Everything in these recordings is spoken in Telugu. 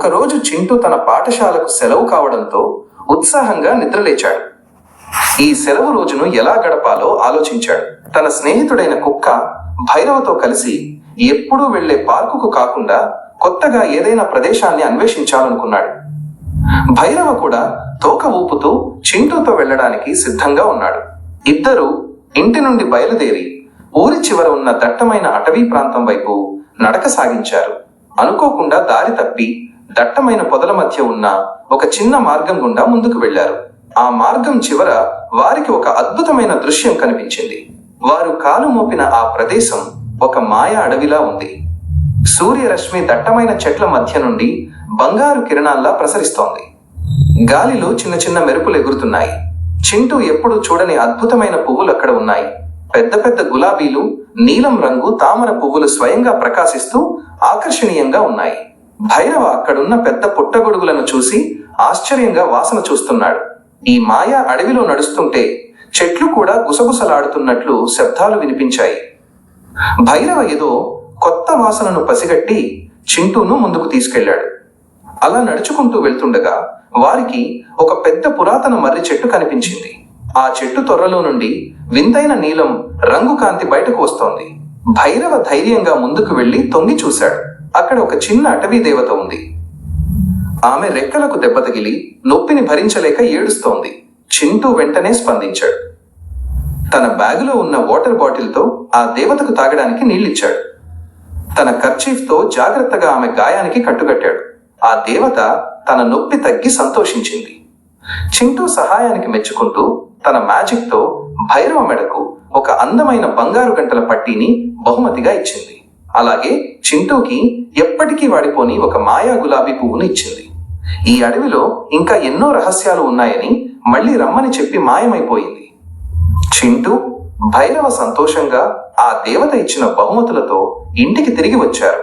ఒకరోజు చింటూ తన పాఠశాలకు సెలవు కావడంతో ఉత్సాహంగా నిద్రలేచాడు. ఈ సెలవు రోజును ఎలా గడపాలో ఆలోచించాడు. తన స్నేహితుడైన కుక్క భైరవతో కలిసి ఎప్పుడూ వెళ్లే పార్కుకు కాకుండా కొత్తగా ఏదైనా ప్రదేశాన్ని అన్వేషించాలనుకున్నాడు. భైరవ కూడా తోక ఊపుతూ చింటూతో వెళ్లడానికి సిద్ధంగా ఉన్నాడు. ఇద్దరూ ఇంటి నుండి బయలుదేరి ఊరి చివర ఉన్న దట్టమైన అటవీ ప్రాంతం వైపు నడక సాగించారు. అనుకోకుండా దారి తప్పి దట్టమైన పొదల మధ్య ఉన్న ఒక చిన్న మార్గం గుండా ముందుకు వెళ్లారు. ఆ మార్గం చివర వారికి ఒక అద్భుతమైన దృశ్యం కనిపించింది. వారు కాలు మోపిన ఆ ప్రదేశం ఒక మాయా అడవిలా ఉంది. సూర్యరశ్మి దట్టమైన చెట్ల మధ్య నుండి బంగారు కిరణాల్లా ప్రసరిస్తోంది. గాలిలో చిన్న చిన్న మెరుపులు ఎగురుతున్నాయి. చింటూ ఎప్పుడూ చూడని అద్భుతమైన పువ్వులు అక్కడ ఉన్నాయి. పెద్ద పెద్ద గులాబీలు, నీలం రంగు తామర పువ్వులు స్వయంగా ప్రకాశిస్తూ ఆకర్షణీయంగా ఉన్నాయి. భైరవ అక్కడున్న పెద్ద పుట్టగొడుగులను చూసి ఆశ్చర్యంగా వాసన చూస్తున్నాడు. ఈ మాయా అడవిలో నడుస్తుంటే చెట్లు కూడా గుసగుసలాడుతున్నట్లు శబ్దాలు వినిపించాయి. భైరవ ఏదో కొత్త వాసనను పసిగట్టి చింటూను ముందుకు తీసుకెళ్లాడు. అలా నడుచుకుంటూ వెళ్తుండగా వారికి ఒక పెద్ద పురాతన మర్రి చెట్టు కనిపించింది. ఆ చెట్టు తొర్రలో నుండి వింతైన నీలం రంగు కాంతి బయటకు వస్తోంది. భైరవ ధైర్యంగా ముందుకు వెళ్లి తొంగి చూశాడు. అక్కడ ఒక చిన్న అటవీ దేవత ఉంది. ఆమె రెక్కలకు దెబ్బ తగిలి నొప్పిని భరించలేక ఏడుస్తోంది. చింటూ వెంటనే స్పందించాడు. తన బ్యాగులో ఉన్న వాటర్ బాటిల్తో ఆ దేవతకు తాగడానికి నీళ్ళిచ్చాడు. తన కర్చీఫ్తో జాగ్రత్తగా ఆమె గాయానికి కట్టుకట్టాడు. ఆ దేవత తన నొప్పి తగ్గి సంతోషించింది. చింటూ సహాయానికి మెచ్చుకుంటూ తన మ్యాజిక్తో భైరవ మెడకు ఒక అందమైన బంగారు గంటల పట్టీని బహుమతిగా ఇచ్చింది. అలాగే చింటూకి ఎప్పటికీ వాడిపోని ఒక మాయా గులాబీ పువ్వును ఇచ్చింది. ఈ అడవిలో ఇంకా ఎన్నో రహస్యాలు ఉన్నాయని మళ్లీ రమ్మని చెప్పి మాయమైపోయింది. చింటూ, భైరవ సంతోషంగా ఆ దేవత ఇచ్చిన బహుమతులతో ఇంటికి తిరిగి వచ్చారు.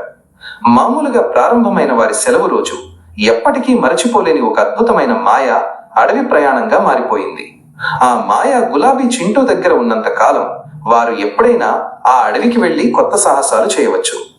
మామూలుగా ప్రారంభమైన వారి సెలవు రోజు ఎప్పటికీ మరచిపోలేని ఒక అద్భుతమైన మాయ అడవి ప్రయాణంగా మారిపోయింది. ఆ మాయా గులాబీ చింటూ దగ్గర ఉన్నంత కాలం వారు ఎప్పుడైనా ఆ అడవికి వెళ్లి కొత్త సాహసాలు చేయవచ్చు.